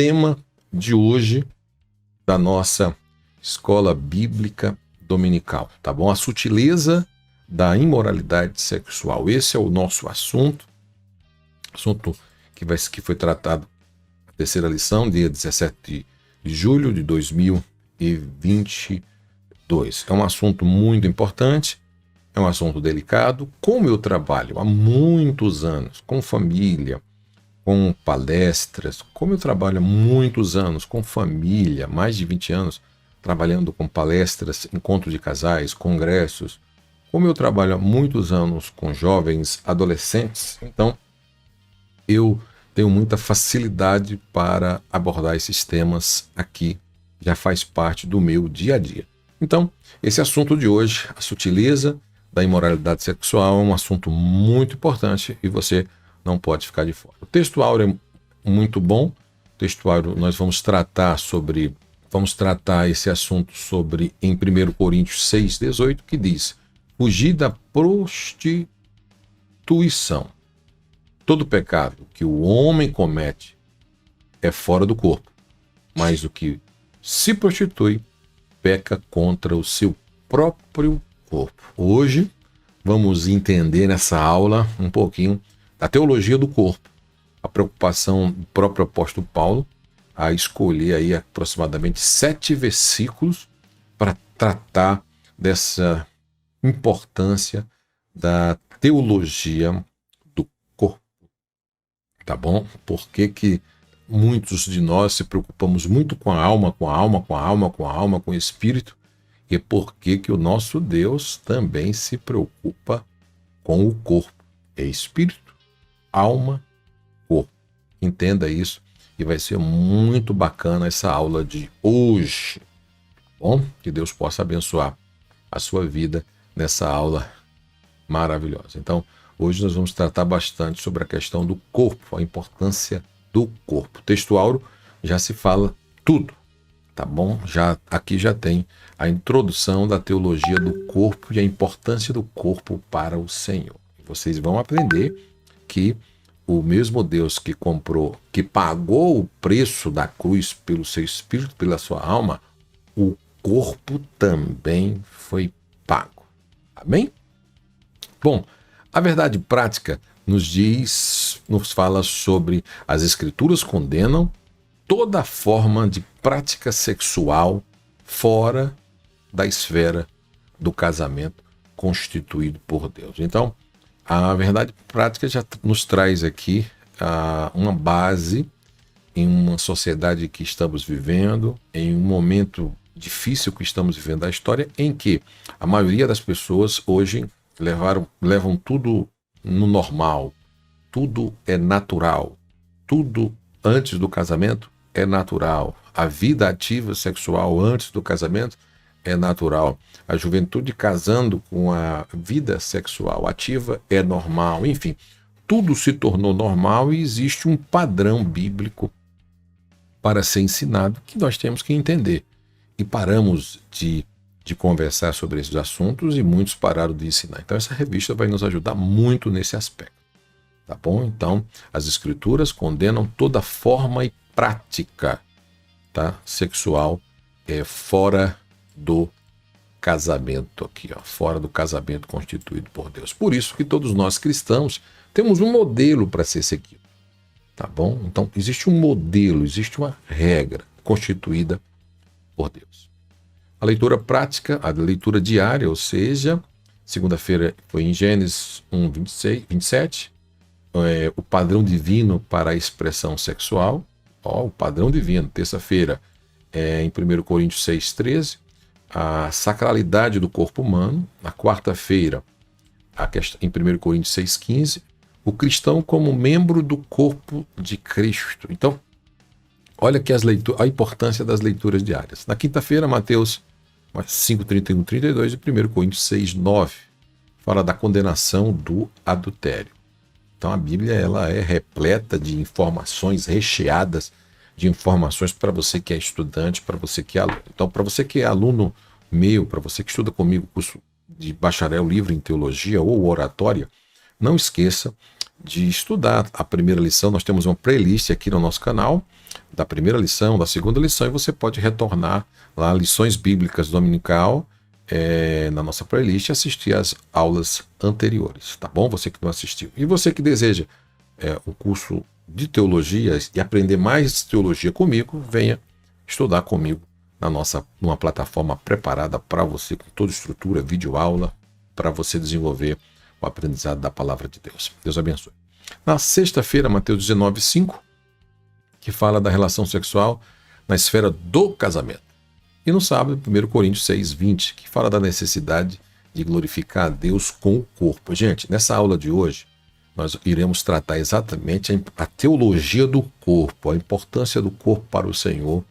tema de hoje da nossa escola bíblica dominical, tá bom? A sutileza da imoralidade sexual. Esse é o nosso assunto que foi tratado na terceira lição, dia 17 de julho de 2022. É um assunto muito importante, é um assunto delicado. Como eu trabalho há muitos anos com família, com palestras, como eu trabalho há muitos anos com família, mais de 20 anos trabalhando com palestras, encontros de casais, congressos, como eu trabalho há muitos anos com jovens, adolescentes, então eu tenho muita facilidade para abordar esses temas aqui, já faz parte do meu dia a dia. Então, esse assunto de hoje, a sutileza da imoralidade sexual, é um assunto muito importante e você não pode ficar de fora. O texto áureo é muito bom. O texto áureo nós vamos tratar esse assunto sobre em 1 Coríntios 6,18, que diz: fugir da prostituição. Todo pecado que o homem comete é fora do corpo, mas o que se prostitui peca contra o seu próprio corpo. Hoje vamos entender nessa aula um pouquinho da teologia do corpo, a preocupação do próprio apóstolo Paulo a escolher aí aproximadamente 7 versículos para tratar dessa importância da teologia do corpo, tá bom? Por que muitos de nós se preocupamos muito com a alma, com o espírito, e por que o nosso Deus também se preocupa com o corpo? É espírito, alma, corpo. Entenda isso e vai ser muito bacana essa aula de hoje. Bom, que Deus possa abençoar a sua vida nessa aula maravilhosa. Então, hoje nós vamos tratar bastante sobre a questão do corpo, a importância do corpo. O texto áureo já se fala tudo, tá bom? Aqui já tem a introdução da teologia do corpo e a importância do corpo para o Senhor. Vocês vão aprender que o mesmo Deus que pagou o preço da cruz pelo seu espírito, pela sua alma, o corpo também foi pago. Amém? Bom, a verdade prática nos fala sobre as Escrituras condenam toda forma de prática sexual fora da esfera do casamento constituído por Deus. Então, a verdade prática já nos traz aqui uma base em uma sociedade que estamos vivendo, em um momento difícil que estamos vivendo da história, em que a maioria das pessoas hoje levam tudo no normal, tudo é natural, tudo antes do casamento é natural, a vida ativa sexual antes do casamento é natural, a juventude casando com a vida sexual ativa é normal, enfim, tudo se tornou normal e existe um padrão bíblico para ser ensinado que nós temos que entender. E paramos de conversar sobre esses assuntos e muitos pararam de ensinar. Então essa revista vai nos ajudar muito nesse aspecto. Tá bom? Então, as Escrituras condenam toda forma e prática, tá, sexual fora do casamento aqui, ó, fora do casamento constituído por Deus. Por isso que todos nós cristãos temos um modelo para ser seguido, tá bom? Então, existe um modelo, existe uma regra constituída por Deus. A leitura prática, a leitura diária, ou seja, segunda-feira foi em Gênesis 1, 27, o padrão divino para a expressão sexual, o padrão divino. Terça-feira em 1 Coríntios 6,13, a sacralidade do corpo humano. Na quarta-feira, em 1 Coríntios 6,15, o cristão como membro do corpo de Cristo. Então, olha aqui a importância das leituras diárias. Na quinta-feira, Mateus 5, 31, 32 e 1 Coríntios 6, 9, fala da condenação do adultério. Então a Bíblia ela é repleta de informações, recheadas de informações para você que é estudante, para você que é aluno. Então, para você que é aluno meu, para você que estuda comigo curso de bacharel livre em teologia ou oratória, não esqueça de estudar a primeira lição. Nós temos uma playlist aqui no nosso canal, da primeira lição, da segunda lição, e você pode retornar lá, lições bíblicas dominical, na nossa playlist, e assistir às aulas anteriores, tá bom? Você que não assistiu. E você que deseja o curso de teologia e aprender mais teologia comigo, venha estudar comigo numa plataforma preparada para você, com toda estrutura, videoaula, para você desenvolver o aprendizado da palavra de Deus. Deus abençoe. Na sexta-feira, Mateus 19:5, que fala da relação sexual na esfera do casamento. E no sábado, 1 Coríntios 6:20, que fala da necessidade de glorificar a Deus com o corpo. Gente, nessa aula de hoje, nós iremos tratar exatamente a teologia do corpo, a importância do corpo para o Senhor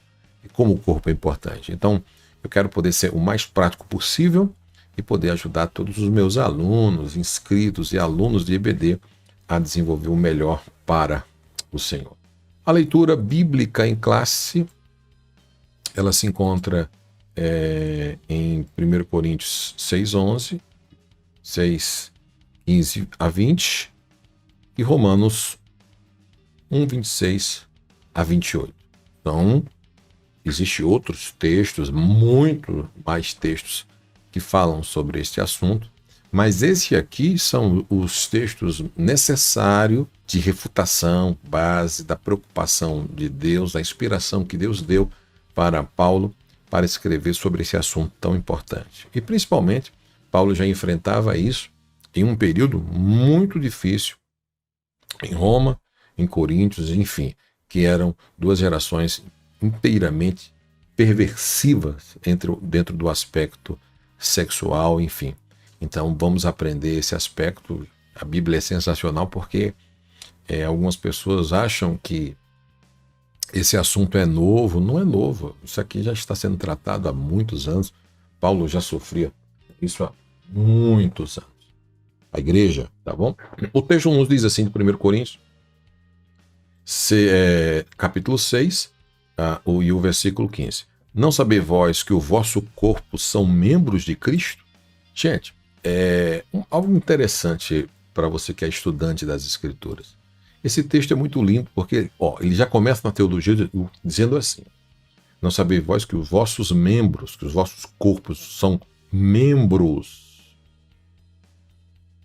e como o corpo é importante. Então, eu quero poder ser o mais prático possível e poder ajudar todos os meus alunos, inscritos e alunos de EBD a desenvolver o melhor para o Senhor. A leitura bíblica em classe, ela se encontra em 1 Coríntios 6:11, 6:15 a 20 e Romanos 1:26 a 28. Então, existem outros textos, muito mais textos que falam sobre este assunto, mas esse aqui são os textos necessários de refutação, base da preocupação de Deus, da inspiração que Deus deu para Paulo para escrever sobre esse assunto tão importante. E principalmente, Paulo já enfrentava isso em um período muito difícil em Roma, em Coríntios, enfim, que eram duas gerações inteiramente perversivas dentro do aspecto sexual, enfim. Então vamos aprender esse aspecto. A Bíblia é sensacional porque algumas pessoas acham que esse assunto é novo. Não é novo, isso aqui já está sendo tratado há muitos anos. Paulo já sofria isso há muitos anos. A igreja, tá bom? O texto nos diz assim, de 1 Coríntios, capítulo 6, e o versículo 15. Não sabeis vós que o vosso corpo são membros de Cristo? Gente, algo interessante para você que é estudante das Escrituras. Esse texto é muito lindo porque ele já começa na teologia dizendo assim: não sabeis vós que os vossos membros, que os vossos corpos são membros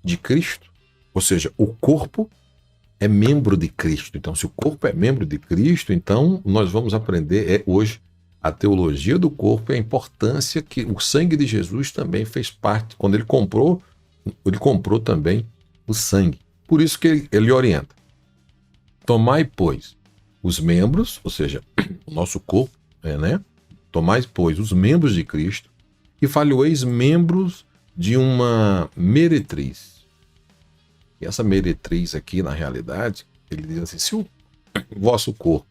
de Cristo? Ou seja, o corpo é membro de Cristo. Então, se o corpo é membro de Cristo, então nós vamos aprender hoje a teologia do corpo e a importância que o sangue de Jesus também fez parte. Quando ele comprou também o sangue. Por isso que ele orienta. Tomai, pois, os membros, ou seja, o nosso corpo, Tomai, pois, os membros de Cristo e falhoeis membros de uma meretriz. E essa meretriz aqui, na realidade, ele diz assim: se o vosso corpo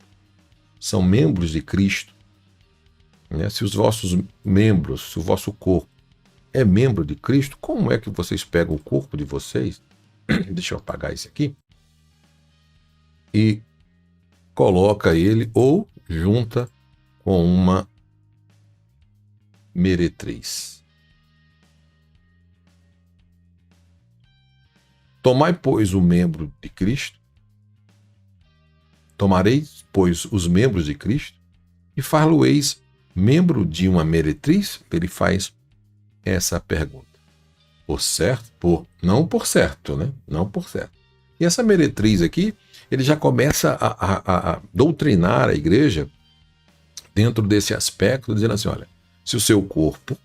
são membros de Cristo, se os vossos membros, se o vosso corpo é membro de Cristo, como é que vocês pegam o corpo de vocês? Deixa eu apagar esse aqui. E coloca ele ou junta com uma meretriz. Tomai, pois, o membro de Cristo, tomareis, pois, os membros de Cristo, e far-lo-eis membro de uma meretriz? Ele faz essa pergunta. Por certo? Não por certo, né? Não por certo. E essa meretriz aqui, ele já começa a doutrinar a igreja dentro desse aspecto, dizendo assim: olha, se o seu corpo,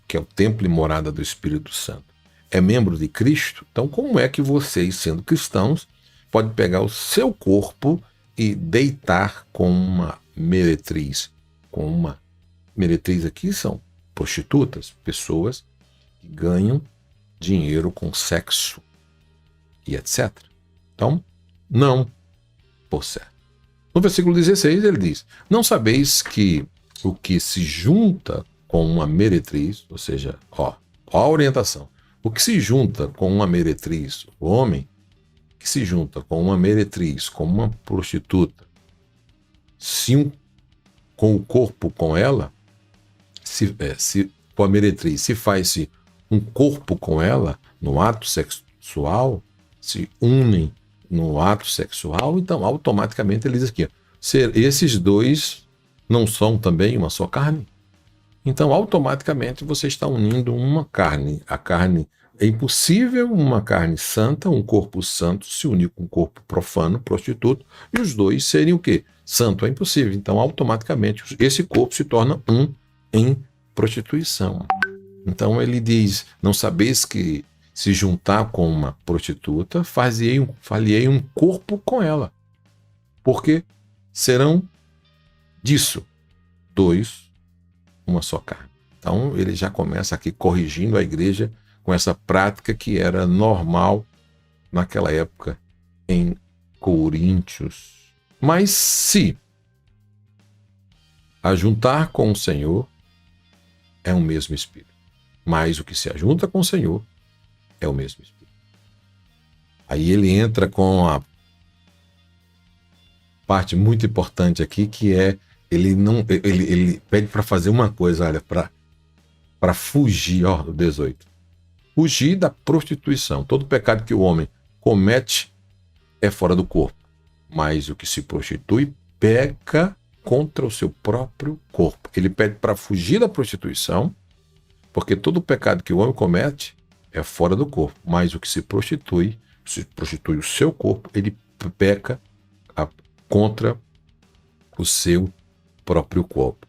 que é o templo e morada do Espírito Santo, é membro de Cristo, então como é que vocês, sendo cristãos, podem pegar o seu corpo e deitar com uma meretriz? Com uma meretriz aqui são prostitutas, pessoas que ganham dinheiro com sexo e etc. Então, não por certo. No versículo 16 ele diz: não sabeis que o que se junta com uma meretriz, ou seja, ó a orientação, o que se junta com uma meretriz, o homem que se junta com uma meretriz, com uma prostituta, com o corpo com ela, com a meretriz, se faz-se um corpo com ela no ato sexual, se unem no ato sexual, então automaticamente ele diz aqui, esses dois não são também uma só carne? Então automaticamente você está unindo uma carne. A carne, é impossível uma carne santa, um corpo santo, se unir com um corpo profano, prostituto, e os dois serem o quê? Santo, é impossível. Então automaticamente esse corpo se torna um em prostituição. Então ele diz, não sabeis que se juntar com uma prostituta, far-lhe-ei um corpo com ela. Porque serão disso dois, uma só carne. Então ele já começa aqui corrigindo a igreja com essa prática que era normal naquela época em Coríntios. Mas se ajuntar com o Senhor é o mesmo Espírito, mas o que se ajunta com o Senhor é o mesmo Espírito. Aí ele entra com a parte muito importante aqui, que é ele pede para fazer uma coisa, olha, para fugir, ó, do 18. Fugir da prostituição. Todo pecado que o homem comete é fora do corpo, mas o que se prostitui peca contra o seu próprio corpo. Ele pede para fugir da prostituição, porque todo pecado que o homem comete é fora do corpo, mas o que se prostitui o seu corpo, ele peca contra o seu próprio corpo.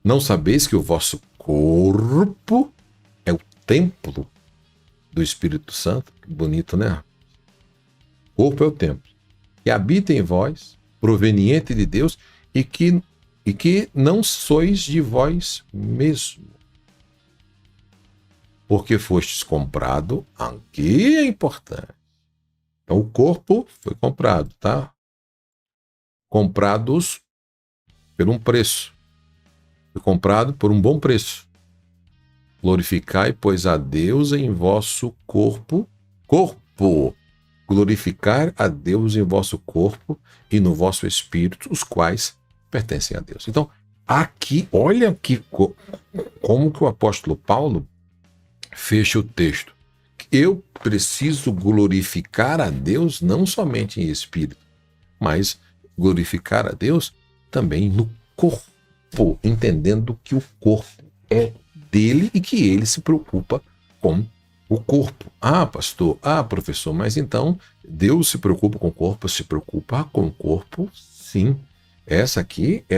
Não sabeis que o vosso corpo é o templo do Espírito Santo? Bonito, né? O corpo é o templo que habita em vós, proveniente de Deus, e que não sois de vós mesmo, porque fostes comprado. Aqui é importante. Então o corpo foi comprado, tá? Comprados por um preço. Foi comprado por um bom preço. Glorificai, pois, a Deus em vosso corpo. Glorificar a Deus em vosso corpo e no vosso espírito, os quais pertencem a Deus. Então, aqui, olha como que o apóstolo Paulo fecha o texto. Eu preciso glorificar a Deus não somente em espírito, mas glorificar a Deus também no corpo, entendendo que o corpo é dele e que ele se preocupa com o corpo. Ah, pastor, professor, mas então Deus se preocupa com o corpo, se preocupa com o corpo, sim. Essa aqui é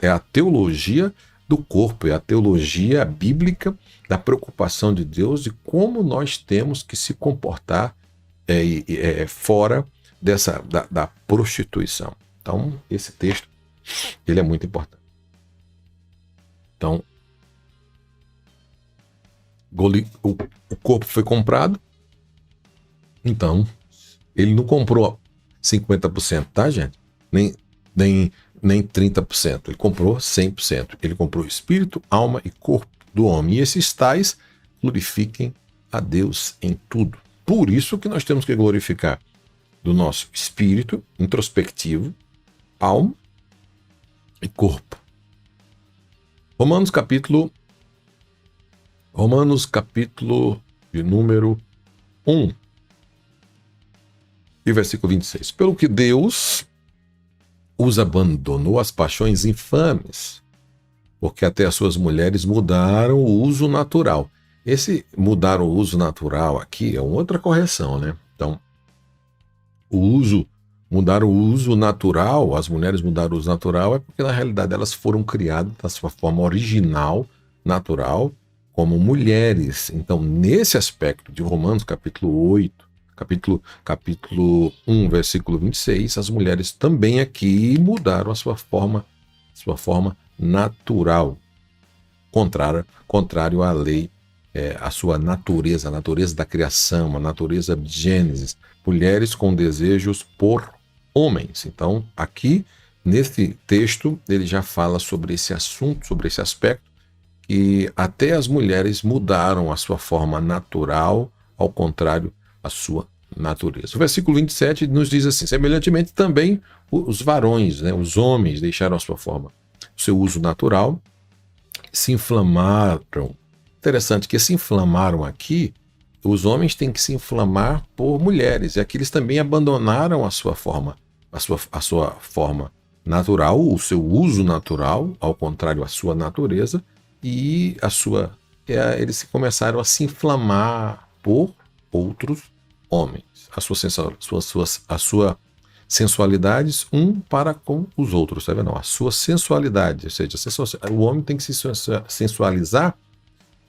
a teologia do corpo, é a teologia bíblica da preocupação de Deus de como nós temos que se comportar fora da prostituição. Então, esse texto ele é muito importante. Então, o corpo foi comprado, então ele não comprou 50%, tá, gente? Nem 30%, ele comprou 100%. Ele comprou espírito, alma e corpo do homem. E esses tais glorifiquem a Deus em tudo. Por isso que nós temos que glorificar do nosso espírito introspectivo, alma e corpo. Romanos capítulo de número 1 e versículo 26. Pelo que Deus os abandonou às paixões infames, porque até as suas mulheres mudaram o uso natural. Esse mudar o uso natural aqui é uma outra correção, né? Então, mudar o uso natural, as mulheres mudaram o uso natural, é porque na realidade elas foram criadas da sua forma original, natural, como mulheres. Então, nesse aspecto de Romanos capítulo 8, capítulo 1, versículo 26, as mulheres também aqui mudaram a sua forma natural, contrário à lei, a sua natureza, a natureza da criação, a natureza de Gênesis, mulheres com desejos por homens. Então, aqui, nesse texto, ele já fala sobre esse assunto, sobre esse aspecto, que até as mulheres mudaram a sua forma natural, ao contrário, a sua natureza. O versículo 27 nos diz assim: semelhantemente também os varões, né, os homens, deixaram a sua forma, o seu uso natural, se inflamaram. Interessante que se inflamaram aqui os homens têm que se inflamar por mulheres. E aqui eles também abandonaram a sua forma, a sua forma natural, o seu uso natural, ao contrário, a sua natureza, e eles começaram a se inflamar por outros homens. A sua sensualidades para com os outros, tá vendo? A sua sensualidade, ou seja, o homem tem que se sensualizar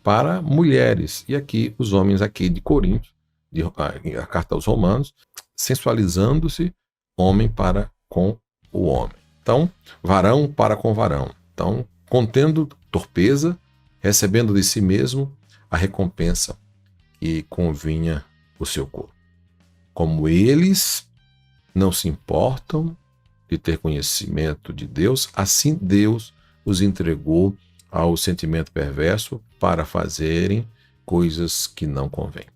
para mulheres. E aqui, os homens aqui de Corinto, a carta aos Romanos, sensualizando-se homem para com o homem. Então, varão para com varão. Então, contendo torpeza, recebendo de si mesmo a recompensa que convinha o seu corpo. Como eles não se importam de ter conhecimento de Deus, assim Deus os entregou ao sentimento perverso para fazerem coisas que não convêm.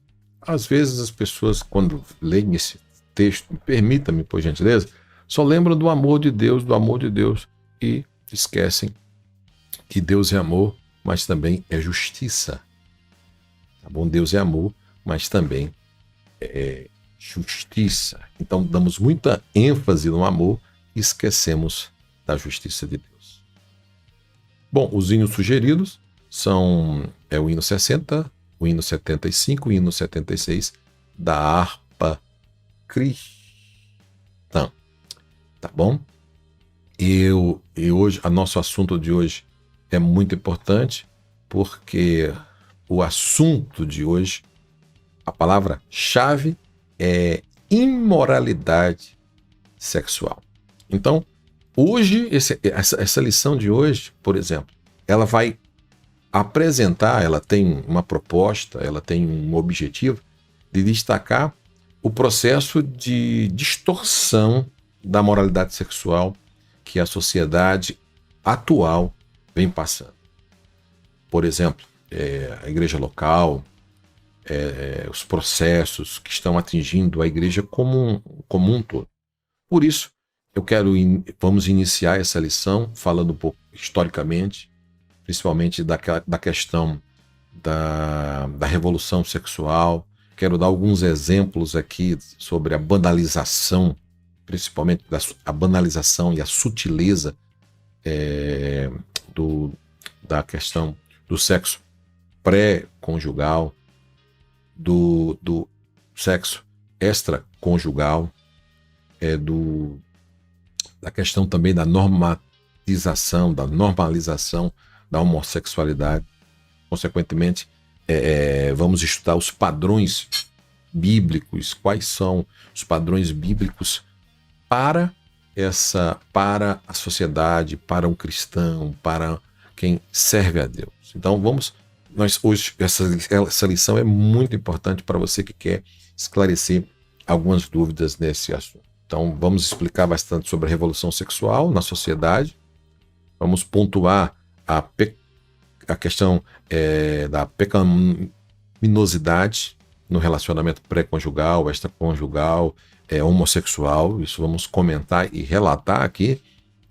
Às vezes as pessoas, quando leem esse texto, permita-me, por gentileza, só lembram do amor de Deus, e esquecem que Deus é amor, mas também é justiça. Tá bom? Deus é amor, mas também é justiça. Então damos muita ênfase no amor e esquecemos da justiça de Deus. Bom, os hinos sugeridos são o hino 60, o hino 75, o hino 76 da harpa cristã. Tá bom? E hoje, o nosso assunto de hoje é muito importante, porque o assunto de hoje, a palavra-chave é imoralidade sexual. Então, hoje, essa lição de hoje, por exemplo, ela vai apresentar, ela tem uma proposta, ela tem um objetivo de destacar o processo de distorção da moralidade sexual que a sociedade atual vem passando. Por exemplo, a igreja local, os processos que estão atingindo a igreja como um todo. Por isso, vamos iniciar essa lição falando um pouco historicamente, principalmente da questão da revolução sexual. Quero dar alguns exemplos aqui sobre a banalização, principalmente a banalização e a sutileza da questão do sexo pré-conjugal, do sexo extraconjugal, da questão também da normalização da homossexualidade. Consequentemente, vamos estudar os padrões bíblicos, quais são os padrões bíblicos para a sociedade, para um cristão, para quem serve a Deus. Então hoje essa lição é muito importante para você que quer esclarecer algumas dúvidas nesse assunto. Então vamos explicar bastante sobre a revolução sexual na sociedade, vamos pontuar a questão da pecaminosidade no relacionamento pré-conjugal, extraconjugal, homossexual. Isso vamos comentar e relatar aqui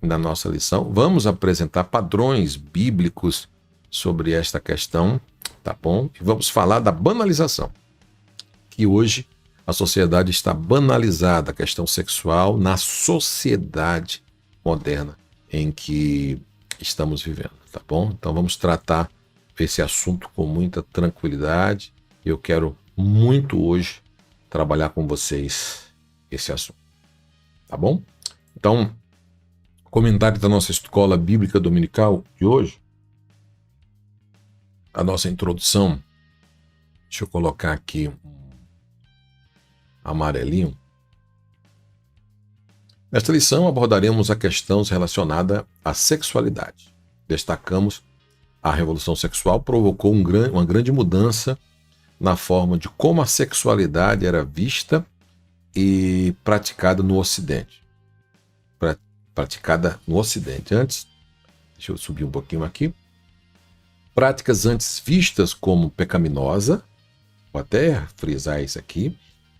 na nossa lição. Vamos apresentar padrões bíblicos sobre esta questão, tá bom? E vamos falar da banalização, que hoje a sociedade está banalizada, a questão sexual na sociedade moderna em que estamos vivendo, tá bom? Então vamos tratar esse assunto com muita tranquilidade. Eu quero muito hoje trabalhar com vocês esse assunto, tá bom? Então, comentário da nossa escola bíblica dominical de hoje, a nossa introdução. Deixa eu colocar aqui um amarelinho. Nesta lição abordaremos a questão relacionada à sexualidade. Destacamos a revolução sexual provocou uma grande mudança na forma de como a sexualidade era vista e praticada no Ocidente. Antes, deixa eu subir um pouquinho aqui. Práticas antes vistas como pecaminosa, vou até frisar isso aqui.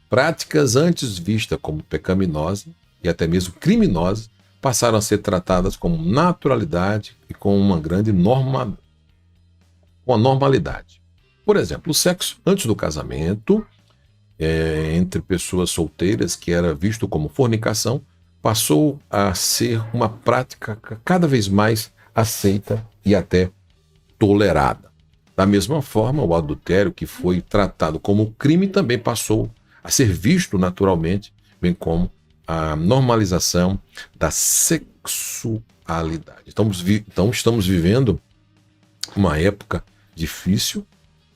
Práticas antes vistas como pecaminosa e até mesmo criminosas passaram a ser tratadas com naturalidade e com uma grande normalidade. Por exemplo, o sexo antes do casamento, entre pessoas solteiras, que era visto como fornicação, passou a ser uma prática cada vez mais aceita e até tolerada. Da mesma forma, o adultério, que foi tratado como crime, também passou a ser visto naturalmente, bem como a normalização da sexualidade. Então, estamos vivendo uma época difícil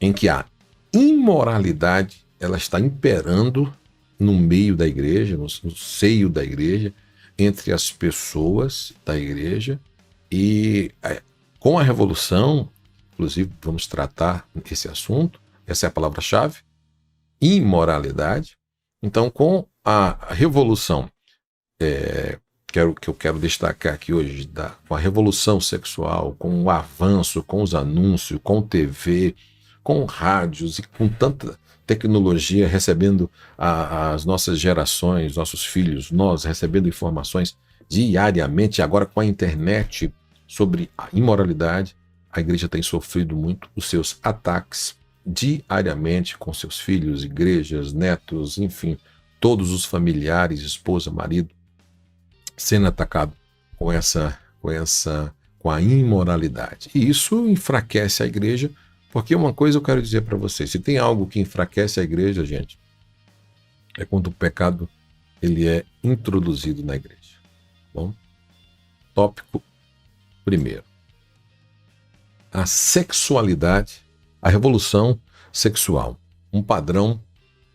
em que a imoralidade ela está imperando no meio da igreja, no seio da igreja, entre as pessoas da igreja, e com a revolução, inclusive vamos tratar esse assunto, essa é a palavra-chave, imoralidade. Então, com a revolução, que eu quero destacar aqui hoje, com a revolução sexual, com o avanço, com os anúncios, com TV, com rádios e com tanta tecnologia recebendo as nossas gerações, nossos filhos, nós recebendo informações diariamente, agora com a internet sobre a imoralidade, a igreja tem sofrido muito os seus ataques diariamente com seus filhos, igrejas, netos, enfim, todos os familiares, esposa, marido, sendo atacado com a imoralidade. E isso enfraquece a igreja, porque uma coisa eu quero dizer para vocês, se tem algo que enfraquece a igreja, gente, é quando o pecado ele é introduzido na igreja. Bom, tópico primeiro. A sexualidade, a revolução sexual, um padrão,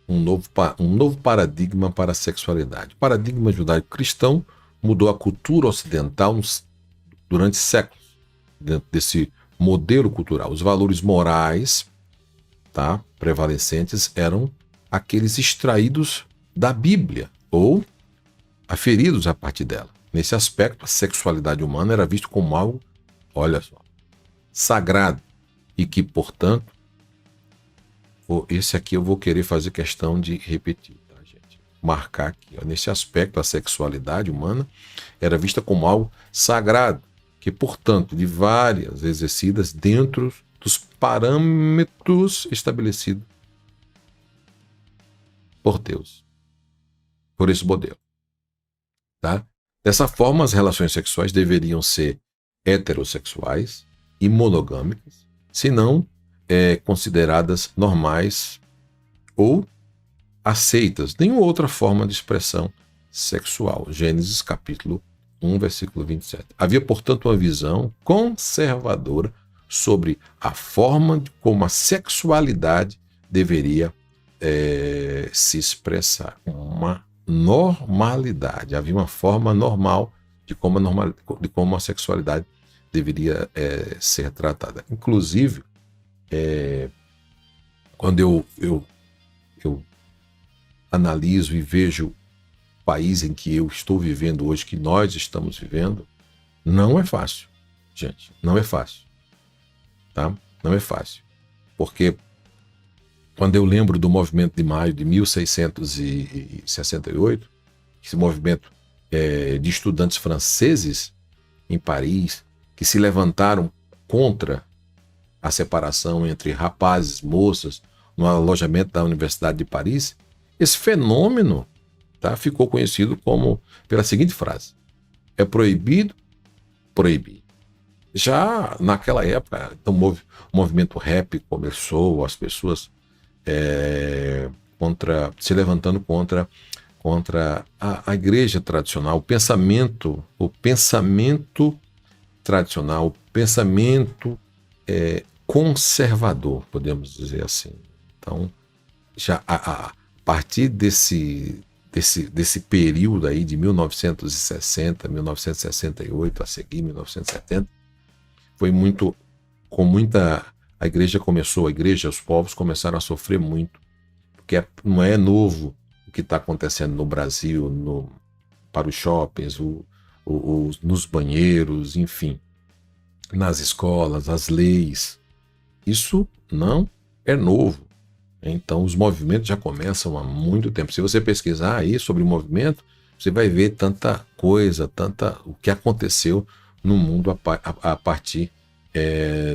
um novo paradigma para a sexualidade. O paradigma judaico-cristão mudou a cultura ocidental durante séculos, dentro desse modelo cultural. Os valores morais, prevalecentes eram aqueles extraídos da Bíblia ou aferidos a partir dela. Nesse aspecto, a sexualidade humana era vista como algo, olha só, sagrado, e que, portanto, esse aqui eu vou querer fazer questão de repetir, tá, gente? Marcar aqui. Nesse aspecto, a sexualidade humana era vista como algo sagrado, que, portanto, de várias exercidas dentro dos parâmetros estabelecidos por Deus, por esse modelo. Tá? Dessa forma, as relações sexuais deveriam ser heterossexuais e monogâmicas, se não consideradas normais ou aceitas, nenhuma outra forma de expressão sexual. Gênesis capítulo 1, versículo 27. Havia, portanto, uma visão conservadora sobre a forma como a sexualidade deveria se expressar. Uma normalidade. Havia uma forma normal de como a sexualidade deveria ser tratada. Inclusive, quando eu analiso e vejo o país em que eu estou vivendo hoje, que nós estamos vivendo, não é fácil, gente, não é fácil, tá? Não é fácil, porque quando eu lembro do movimento de maio de 1668, esse movimento de estudantes franceses em Paris, que se levantaram contra a separação entre rapazes e moças no alojamento da Universidade de Paris, esse fenômeno ficou conhecido pela seguinte frase: é proibido proibir. Já naquela época, então, o movimento rap começou, as pessoas se levantando contra a igreja tradicional, o pensamento tradicional, o pensamento conservador, podemos dizer assim. Então, já a partir desse período aí de 1960, 1968, a seguir 1970, foi a igreja, os povos começaram a sofrer muito, porque não é novo o que está acontecendo no Brasil, para os shoppings, nos banheiros, enfim, nas escolas, as leis. Isso não é novo. Então, os movimentos já começam há muito tempo. Se você pesquisar aí sobre o movimento, você vai ver tanta coisa, o que aconteceu no mundo a partir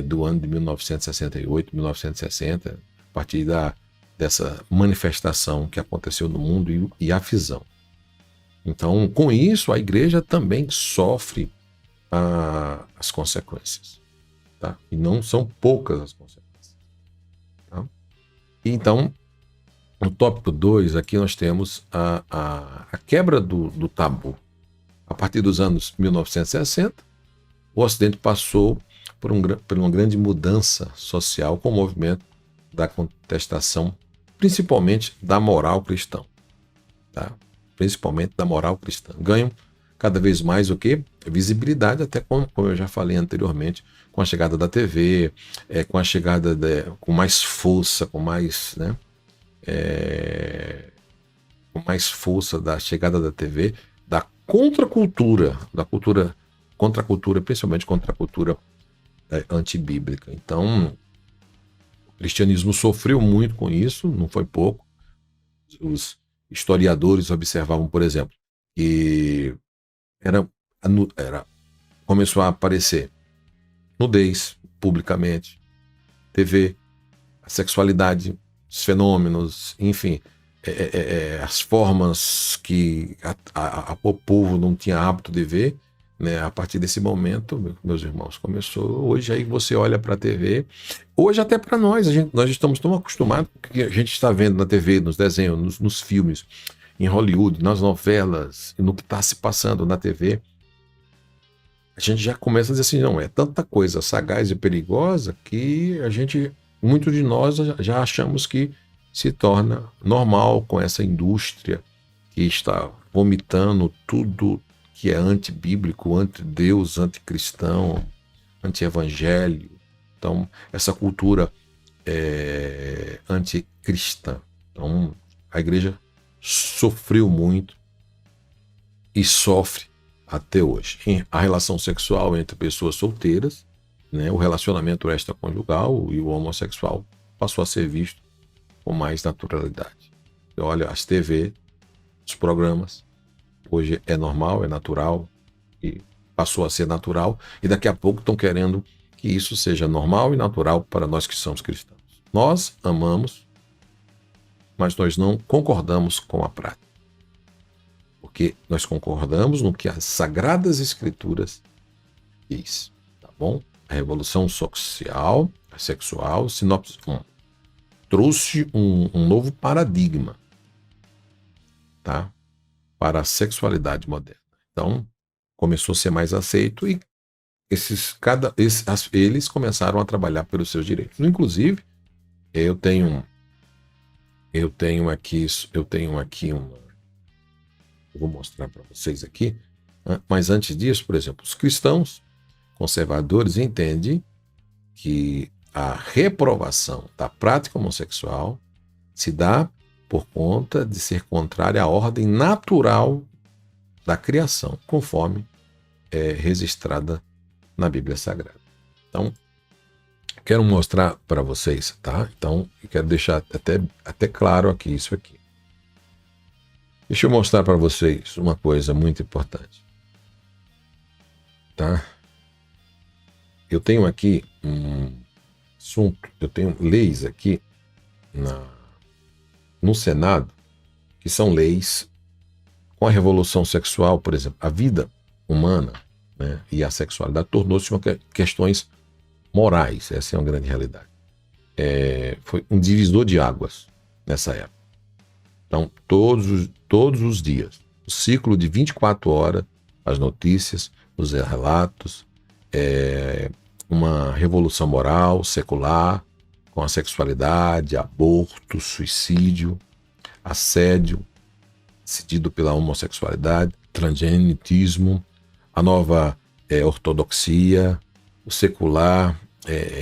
do ano de 1968, 1960, a partir dessa manifestação que aconteceu no mundo e a fisão. Então, com isso, a igreja também sofre as consequências. Tá? E não são poucas as consequências. Tá? Então, no tópico 2, aqui nós temos a quebra do tabu. A partir dos anos 1960, o Ocidente passou por uma grande mudança social com o movimento da contestação, principalmente da moral cristã. Tá? Principalmente da moral cristã. Ganham cada vez mais o quê? Visibilidade, até como eu já falei anteriormente, com a chegada da TV, com a chegada com mais força, com mais, né, com mais força da chegada da TV, da contracultura, contra a cultura, principalmente contra a cultura antibíblica. Então, o cristianismo sofreu muito com isso, não foi pouco. Os historiadores observavam, por exemplo, que começou a aparecer nudez publicamente, TV, a sexualidade, os fenômenos, enfim, as formas que o povo não tinha hábito de ver, né? A partir desse momento, meus irmãos, começou. Hoje aí você olha para a TV, hoje até para nós estamos tão acostumados com o que a gente está vendo na TV, nos desenhos, nos filmes, em Hollywood, nas novelas, no que está se passando na TV. A gente já começa a dizer assim, não, é tanta coisa sagaz e perigosa que muitos de nós já achamos que se torna normal com essa indústria que está vomitando tudo que é antibíblico, anti-Deus, anticristão, anti-evangelho. Então, essa cultura anticristã. Então, a igreja sofreu muito e sofre até hoje. A relação sexual entre pessoas solteiras, né, o relacionamento extraconjugal e o homossexual passou a ser visto com mais naturalidade. Olha, as TV, os programas, hoje é normal, é natural, e passou a ser natural, e daqui a pouco estão querendo que isso seja normal e natural para nós que somos cristãos. Nós amamos, mas nós não concordamos com a prática. Porque nós concordamos no que as Sagradas Escrituras diz, tá bom? A revolução sexual, sinopse 1, trouxe um novo paradigma, tá? Para a sexualidade moderna. Então, começou a ser mais aceito e eles começaram a trabalhar pelos seus direitos. Inclusive, eu tenho aqui eu vou mostrar para vocês aqui, mas antes disso, por exemplo, os cristãos conservadores entendem que a reprovação da prática homossexual se dá por conta de ser contrária à ordem natural da criação, conforme é registrada na Bíblia Sagrada. Então, quero mostrar para vocês, tá? Então, eu quero deixar até claro aqui isso aqui. Deixa eu mostrar para vocês uma coisa muito importante, tá? Eu tenho aqui um assunto, eu tenho leis aqui no Senado, que são leis com a revolução sexual, por exemplo, a vida humana, né, e a sexualidade tornou-se questões morais, essa é uma grande realidade. Foi um divisor de águas nessa época. Então, todos os dias, o ciclo de 24 horas, as notícias, os relatos, uma revolução moral, secular, com a sexualidade, aborto, suicídio, assédio, cedido pela homossexualidade, transgenitismo, a nova ortodoxia, o secular,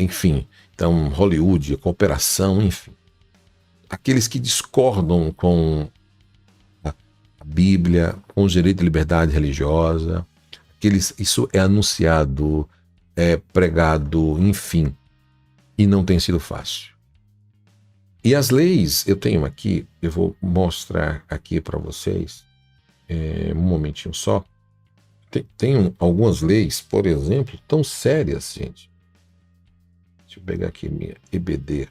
enfim. Então, Hollywood, a cooperação, enfim. Aqueles que discordam com a Bíblia, com os direitos de liberdade religiosa, isso é anunciado, é pregado, enfim, e não tem sido fácil. E as leis, eu tenho aqui, eu vou mostrar aqui para vocês, um momentinho só. Tem algumas leis, por exemplo, tão sérias, gente, Deixa eu pegar aqui minha EBD.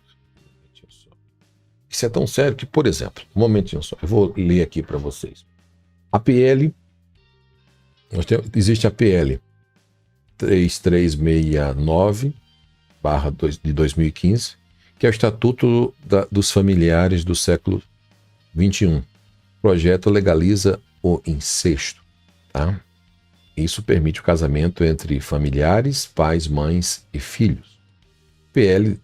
Isso é tão sério que, por exemplo, um momentinho só, eu vou ler aqui para vocês. A PL, existe a PL 3369, de 2015, que é o Estatuto dos Familiares do século XXI. O projeto legaliza o incesto. Tá? Isso permite o casamento entre familiares, pais, mães e filhos. PL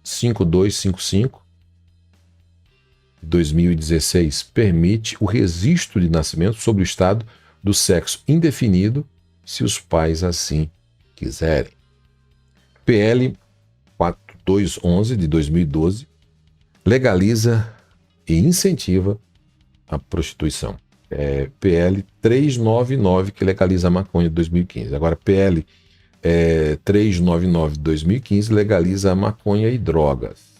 5255, de 2016, permite o registro de nascimento sobre o estado do sexo indefinido, se os pais assim quiserem. PL 4211, de 2012, legaliza e incentiva a prostituição. PL 399, que legaliza a maconha, de 2015. Agora, PL 399, de 2015, legaliza a maconha e drogas.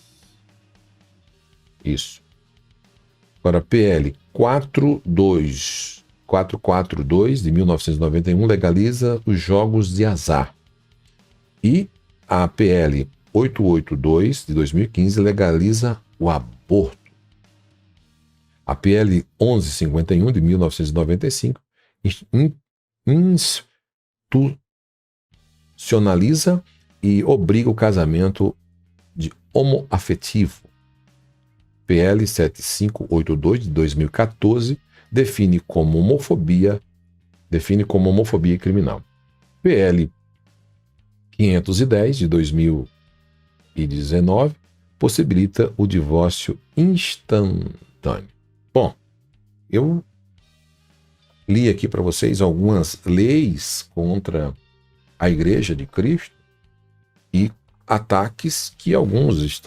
Isso. Agora, PL 442, de 1991, legaliza os jogos de azar. E a PL 882, de 2015, legaliza o aborto. A PL 1151, de 1995, institucionaliza e obriga o casamento de homoafetivo. PL 7582, de 2014, define como homofobia criminal. PL 510, de 2019, possibilita o divórcio instantâneo. Bom, eu li aqui para vocês algumas leis contra a Igreja de Cristo e ataques que alguns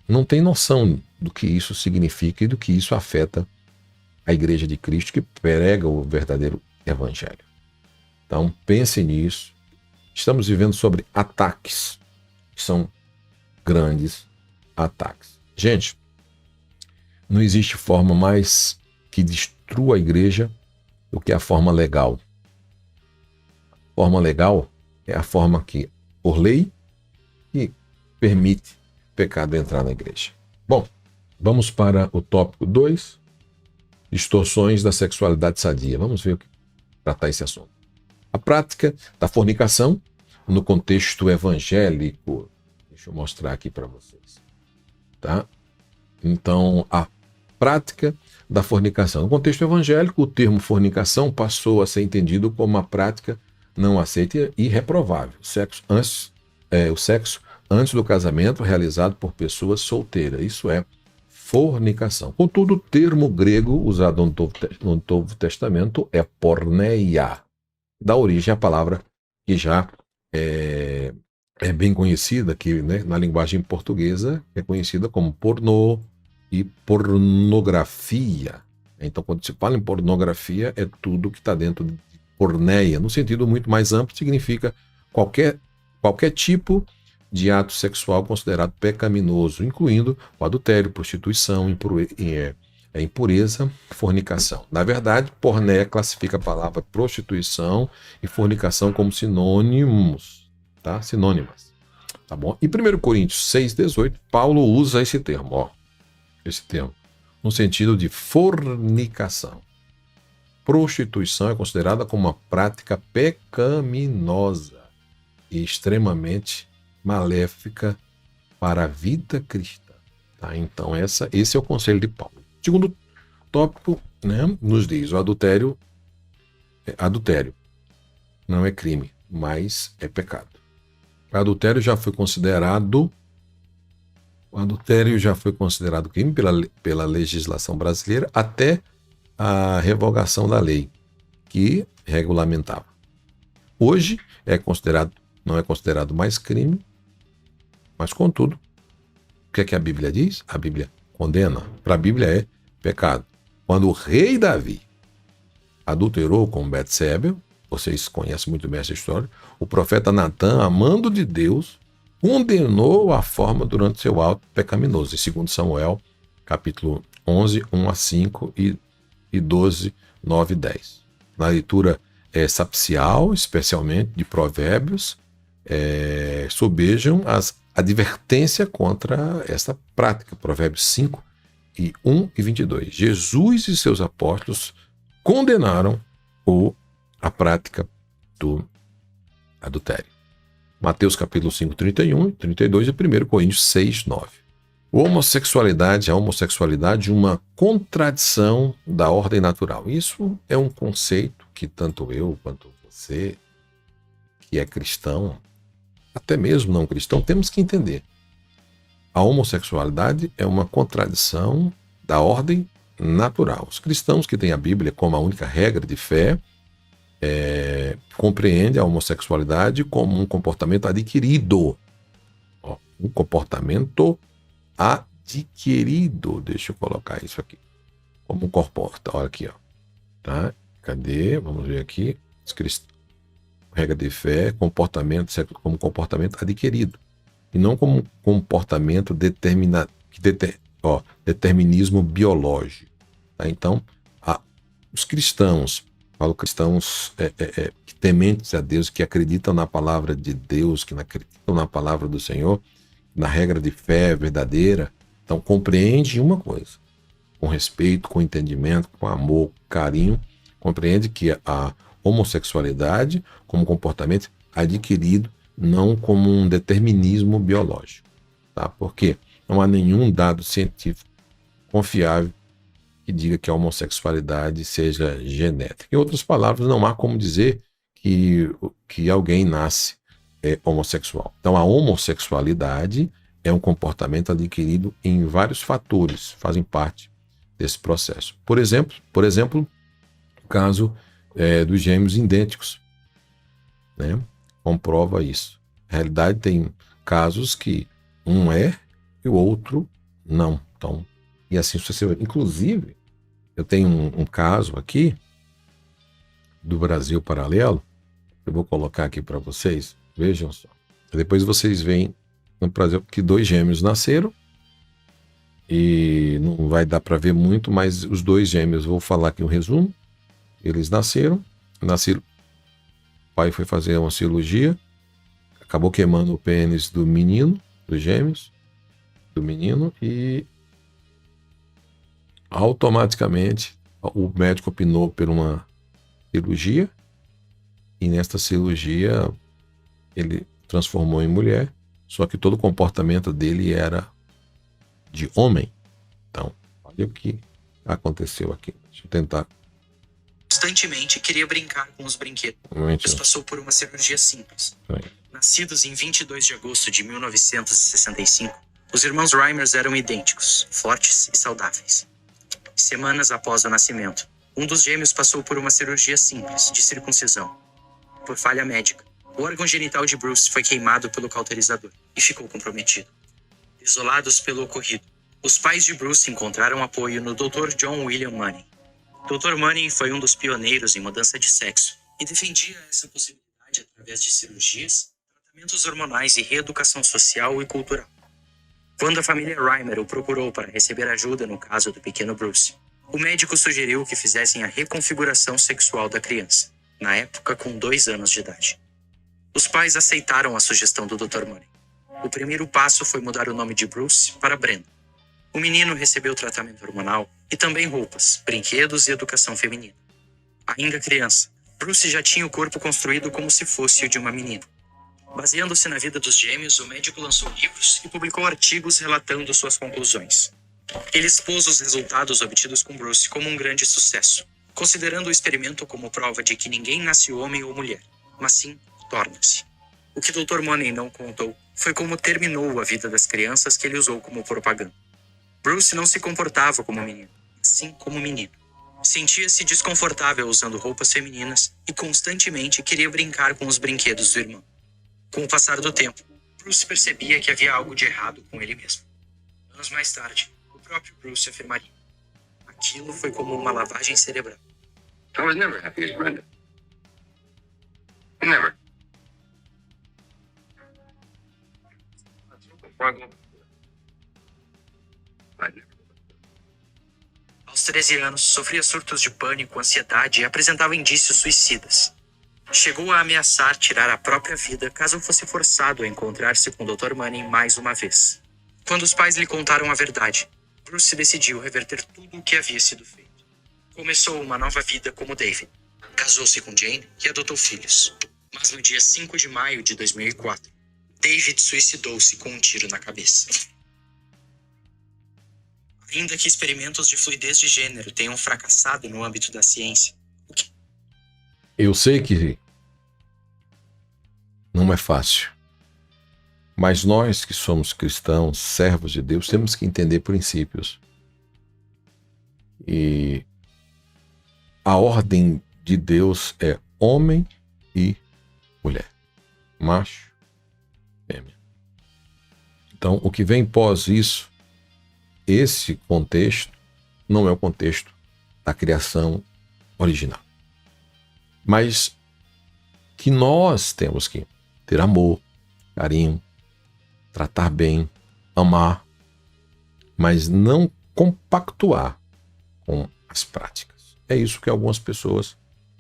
não têm noção do que isso significa e do que isso afeta a Igreja de Cristo, que prega o verdadeiro Evangelho. Então, pense nisso. Estamos vivendo sobre ataques, que são grandes ataques. Gente, não existe forma mais que destrua a igreja do que a forma legal. A forma legal é a forma que, por lei, que permite o pecado entrar na igreja. Bom, vamos para o tópico 2, distorções da sexualidade sadia. Vamos ver o que tratar esse assunto. A prática da fornicação no contexto evangélico. Deixa eu mostrar aqui para vocês. Tá? Então, a prática da fornicação. No contexto evangélico, o termo fornicação passou a ser entendido como uma prática não aceita e reprovável. O sexo antes do casamento realizado por pessoas solteiras. Isso é fornicação. Contudo, o termo grego usado no Novo Testamento é porneia. Dá origem à palavra que já é bem conhecida aqui, né, na linguagem portuguesa, é conhecida como pornô e pornografia. Então, quando se fala em pornografia, é tudo que está dentro de porneia. No sentido muito mais amplo, significa qualquer tipo de ato sexual considerado pecaminoso, incluindo o adultério, prostituição, impureza, fornicação. Na verdade, porneia classifica a palavra prostituição e fornicação como sinônimos, tá? Sinônimas. Tá bom? Em 1 Coríntios 6,18, Paulo usa esse termo, no sentido de fornicação. Prostituição é considerada como uma prática pecaminosa e extremamente maléfica para a vida cristã. Tá? Então, esse é o conselho de Paulo. Segundo tópico, né, nos diz: o adultério não é crime, mas é pecado. O adultério já foi considerado crime pela legislação brasileira até a revogação da lei que regulamentava. Hoje não é considerado mais crime, mas contudo, o que é que a Bíblia diz? A Bíblia condena. Para a Bíblia é pecado. Quando o rei Davi adulterou com Betsebe, vocês conhecem muito bem essa história, o profeta Natã, amando de Deus, condenou a forma durante seu ato pecaminoso. Em 2 Samuel, capítulo 11, 1 a 5 e 12, 9 e 10. Na leitura sapcial, especialmente de Provérbios, sobejam as advertência contra essa prática. Provérbios 5, e 1 e 22. Jesus e seus apóstolos condenaram a prática do adultério. Mateus capítulo 5, 31 e 32 e 1 Coríntios 6, 9. A homossexualidade é uma contradição da ordem natural. Isso é um conceito que tanto eu quanto você, que é cristão, até mesmo não cristão, temos que entender. A homossexualidade é uma contradição da ordem natural. Os cristãos que têm a Bíblia como a única regra de fé compreendem a homossexualidade como um comportamento adquirido. Um comportamento adquirido. Deixa eu colocar isso aqui. Como comporta. Olha aqui, ó. Tá? Cadê? Vamos ver aqui. Regra de fé, comportamento como comportamento adquirido. E não como comportamento determinismo biológico. Tá? Então, os cristãos, falo cristãos tementes a Deus, que acreditam na palavra de Deus, que acreditam na palavra do Senhor, na regra de fé verdadeira, então compreende uma coisa, com respeito, com entendimento, com amor, com carinho, compreende que a homossexualidade como comportamento adquirido, não como um determinismo biológico. Tá? Porque não há nenhum dado científico confiável que diga que a homossexualidade seja genética. Em outras palavras, não há como dizer que alguém nasce homossexual. Então, a homossexualidade é um comportamento adquirido em vários fatores, fazem parte desse processo. Por exemplo, o caso dos gêmeos idênticos, né? Comprova isso. Na realidade, tem casos que um é e o outro não. Então, e assim sucessivamente. Inclusive, eu tenho um caso aqui do Brasil paralelo, eu vou colocar aqui para vocês, vejam só. Depois vocês veem no Brasil que 2 gêmeos nasceram, e não vai dar para ver muito, mas os 2 gêmeos, vou falar aqui um resumo. Eles nasceram, o pai foi fazer uma cirurgia, acabou queimando o pênis do menino, dos gêmeos, do menino, e automaticamente o médico opinou por uma cirurgia, e nesta cirurgia ele transformou em mulher, só que todo o comportamento dele era de homem. Então, olha o que aconteceu aqui. Deixa eu tentar. Constantemente queria brincar com os brinquedos. Passou por uma cirurgia simples. Nascidos em 22 de agosto de 1965, os irmãos Reimers eram idênticos, fortes e saudáveis. Semanas após o nascimento, um dos gêmeos passou por uma cirurgia simples de circuncisão. Por falha médica, o órgão genital de Bruce foi queimado pelo cauterizador e ficou comprometido. Desolados pelo ocorrido, os pais de Bruce encontraram apoio no Dr. John William Manning. Dr. Manning foi um dos pioneiros em mudança de sexo e defendia essa possibilidade através de cirurgias, tratamentos hormonais e reeducação social e cultural. Quando a família Reimer o procurou para receber ajuda no caso do pequeno Bruce, o médico sugeriu que fizessem a reconfiguração sexual da criança, na época com 2 anos de idade. Os pais aceitaram a sugestão do Dr. Manning. O primeiro passo foi mudar o nome de Bruce para Brenda. O menino recebeu tratamento hormonal e também roupas, brinquedos e educação feminina. Ainda criança, Bruce já tinha o corpo construído como se fosse o de uma menina. Baseando-se na vida dos gêmeos, o médico lançou livros e publicou artigos relatando suas conclusões. Ele expôs os resultados obtidos com Bruce como um grande sucesso, considerando o experimento como prova de que ninguém nasce homem ou mulher, mas sim torna-se. O que Dr. Manning não contou foi como terminou a vida das crianças que ele usou como propaganda. Bruce não se comportava como menino, mas sim como menino. Sentia-se desconfortável usando roupas femininas e constantemente queria brincar com os brinquedos do irmão. Com o passar do tempo, Bruce percebia que havia algo de errado com ele mesmo. Anos mais tarde, o próprio Bruce afirmaria: aquilo foi como uma lavagem cerebral. I was never happy as Brenda. Never. Aos 13 anos, sofria surtos de pânico, ansiedade e apresentava indícios suicidas. Chegou a ameaçar tirar a própria vida caso fosse forçado a encontrar-se com o Dr. Manning mais uma vez. Quando os pais lhe contaram a verdade, Bruce decidiu reverter tudo o que havia sido feito. Começou uma nova vida como David. Casou-se com Jane e adotou filhos. Mas no dia 5 de maio de 2004, David suicidou-se com um tiro na cabeça. Ainda que experimentos de fluidez de gênero tenham fracassado no âmbito da ciência, eu sei que não é fácil, mas nós que somos cristãos, servos de Deus, temos que entender princípios. E a ordem de Deus é homem e mulher, macho, fêmea. Então, o que vem pós isso, esse contexto, não é o contexto da criação original. Mas que nós temos que ter amor, carinho, tratar bem, amar, mas não compactuar com as práticas. É isso que algumas pessoas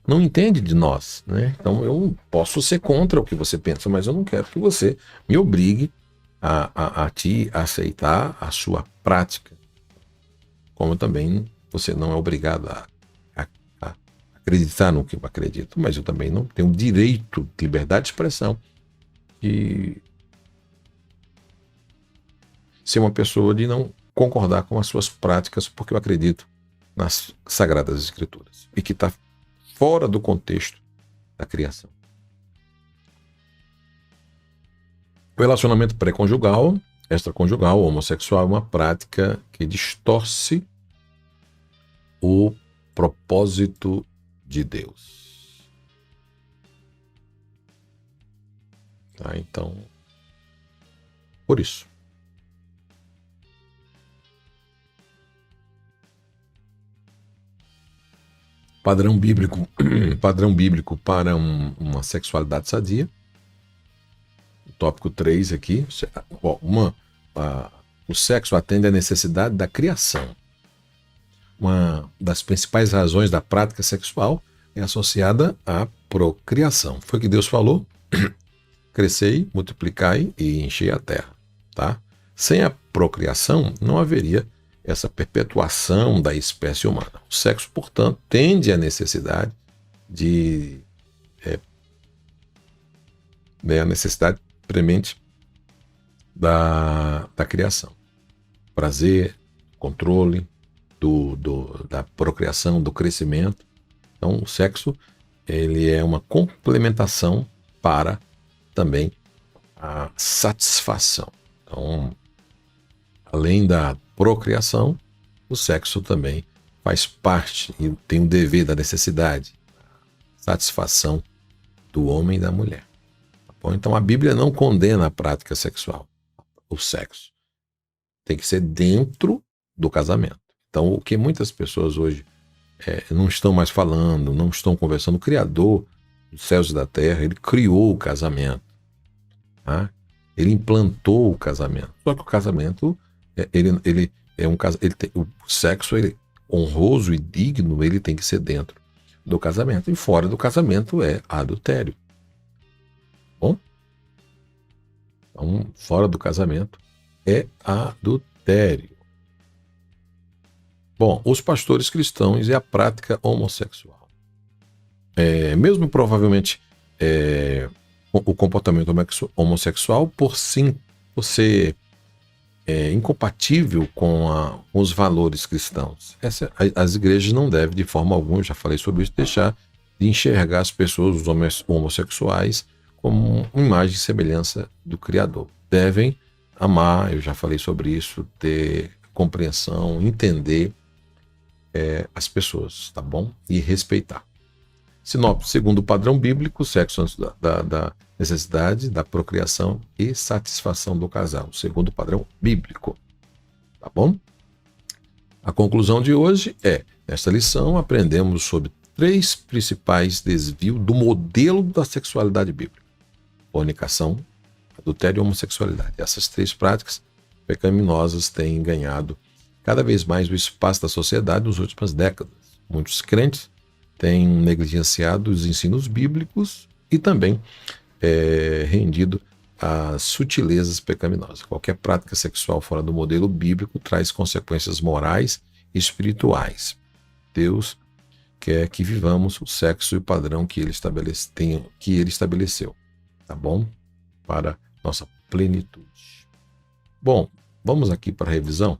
não entendem de nós, né? Então eu posso ser contra o que você pensa, mas eu não quero que você me obrigue a te aceitar a sua prática. Como também você não é obrigado a acreditar no que eu acredito, mas eu também não tenho direito de liberdade de expressão de ser uma pessoa de não concordar com as suas práticas, porque eu acredito nas Sagradas Escrituras e que está fora do contexto da criação. O relacionamento pré-conjugal, extraconjugal, homossexual é uma prática que distorce o propósito de Deus. Tá? Então, por isso. Padrão bíblico para uma sexualidade sadia. Tópico 3 aqui. O sexo atende à necessidade da criação. Uma das principais razões da prática sexual é associada à procriação. Foi o que Deus falou: crescei, multiplicai e enchei a terra. Tá? Sem a procriação, não haveria essa perpetuação da espécie humana. O sexo, portanto, tende à necessidade a necessidade premente da criação. Prazer, controle da procriação, do crescimento. Então, o sexo ele é uma complementação para também a satisfação. Então, além da procriação, o sexo também faz parte e tem o dever da necessidade, satisfação do homem e da mulher. Tá bom? Então, a Bíblia não condena a prática sexual, o sexo. Tem que ser dentro do casamento. Então, o que muitas pessoas hoje não estão mais falando, não estão conversando, o Criador dos céus e da terra, ele criou o casamento. Tá? Ele implantou o casamento. Só que o casamento, o sexo honroso e digno, ele tem que ser dentro do casamento. E fora do casamento é adultério. Bom? Então, fora do casamento é adultério. Bom, os pastores cristãos e a prática homossexual. Mesmo provavelmente o comportamento homossexual por ser incompatível com os valores cristãos. As igrejas não devem, de forma alguma, já falei sobre isso, deixar de enxergar as pessoas, os homossexuais, como uma imagem e semelhança do Criador. Devem amar, eu já falei sobre isso, ter compreensão, entender as pessoas, tá bom? E respeitar. Sinopse: segundo o padrão bíblico, o sexo antes da necessidade, da procriação e satisfação do casal, segundo o padrão bíblico, tá bom? A conclusão de hoje nesta lição aprendemos sobre 3 principais desvios do modelo da sexualidade bíblica: fornicação, adultério e homossexualidade. Essas 3 práticas pecaminosas têm ganhado cada vez mais o espaço da sociedade nas últimas décadas. Muitos crentes tem negligenciado os ensinos bíblicos e também rendido às sutilezas pecaminosas. Qualquer prática sexual fora do modelo bíblico traz consequências morais e espirituais. Deus quer que vivamos o sexo e o padrão que ele estabeleceu, tá bom? Para nossa plenitude. Bom, vamos aqui para a revisão.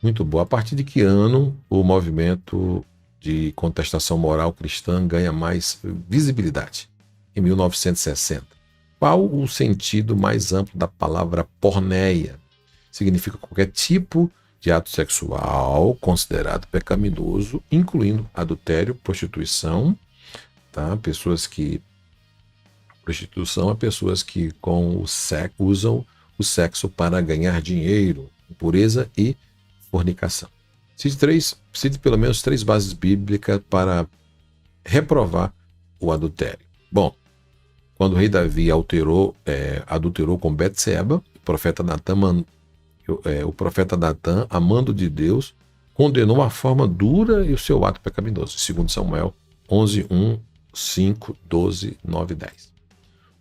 Muito boa. A partir de que ano o movimento de contestação moral cristã ganha mais visibilidade? Em 1960. Qual o sentido mais amplo da palavra porneia? Significa qualquer tipo de ato sexual considerado pecaminoso, incluindo adultério, prostituição, tá? Prostituição é pessoas que usam o sexo para ganhar dinheiro, impureza e fornicação. Cite pelo menos 3 bases bíblicas para reprovar o adultério. Bom, quando o rei Davi adulterou com Betseba, o profeta Natã, amando de Deus, condenou a forma dura e o seu ato pecaminoso. 2 Samuel 11, 1, 5, 12, 9 e 10.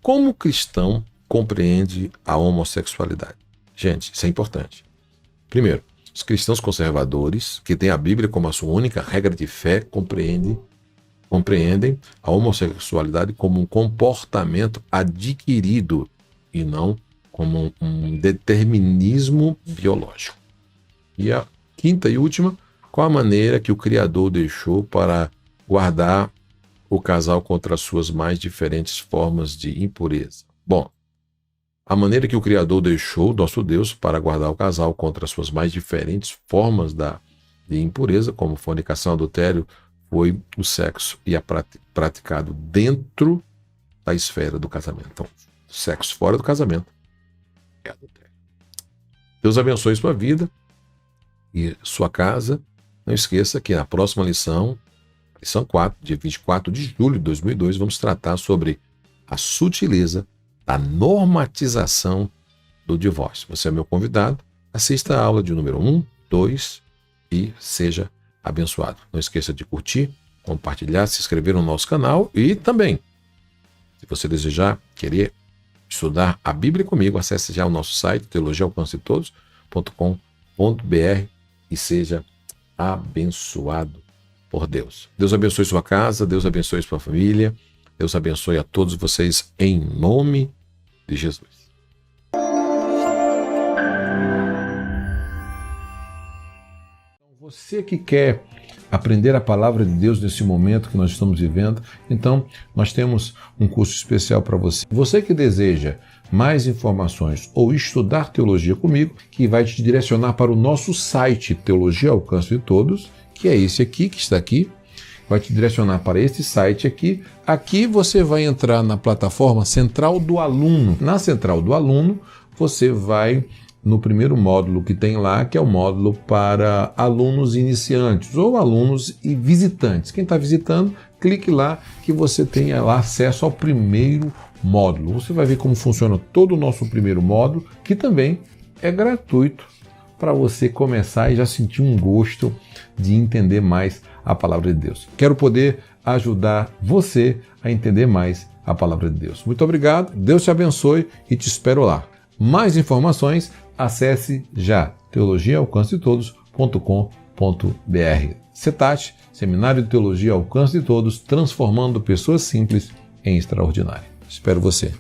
Como o cristão compreende a homossexualidade? Gente, isso é importante. Primeiro, os cristãos conservadores, que têm a Bíblia como a sua única regra de fé, compreendem a homossexualidade como um comportamento adquirido e não como um determinismo biológico. E a quinta e última, qual a maneira que o Criador deixou para guardar o casal contra as suas mais diferentes formas de impureza? Bom, a maneira que o Criador deixou, nosso Deus, para guardar o casal contra as suas mais diferentes formas de impureza, como fornicação, adultério, foi o sexo e praticado dentro da esfera do casamento. Então, sexo fora do casamento é adultério. Deus abençoe sua vida e sua casa. Não esqueça que na próxima lição 4, dia 24 de julho de 2002, vamos tratar sobre a sutileza da normatização do divórcio. Você é meu convidado. Assista a aula de número 1, 2 e seja abençoado. Não esqueça de curtir, compartilhar, se inscrever no nosso canal e também, se você desejar, querer estudar a Bíblia comigo, acesse já o nosso site, teologiaalcancetodos.com.br e seja abençoado por Deus. Deus abençoe sua casa, Deus abençoe sua família, Deus abençoe a todos vocês em nome de Jesus. Você que quer aprender a palavra de Deus nesse momento que nós estamos vivendo, então nós temos um curso especial para você. Você que deseja mais informações ou estudar teologia comigo, que vai te direcionar para o nosso site Teologia ao Alcance de Todos, que é esse aqui, que está aqui, vai te direcionar para esse site aqui. Aqui você vai entrar na plataforma Central do Aluno. Na Central do Aluno, você vai no primeiro módulo que tem lá, que é o módulo para alunos iniciantes ou alunos e visitantes. Quem está visitando, clique lá que você tenha lá acesso ao primeiro módulo. Você vai ver como funciona todo o nosso primeiro módulo, que também é gratuito para você começar e já sentir um gosto de entender mais a palavra de Deus. Quero poder ajudar você a entender mais a palavra de Deus. Muito obrigado, Deus te abençoe e te espero lá. Mais informações, acesse já teologiaalcancetodos.com.br. CETAT, Seminário de Teologia ao Alcance de Todos, transformando pessoas simples em extraordinário. Espero você.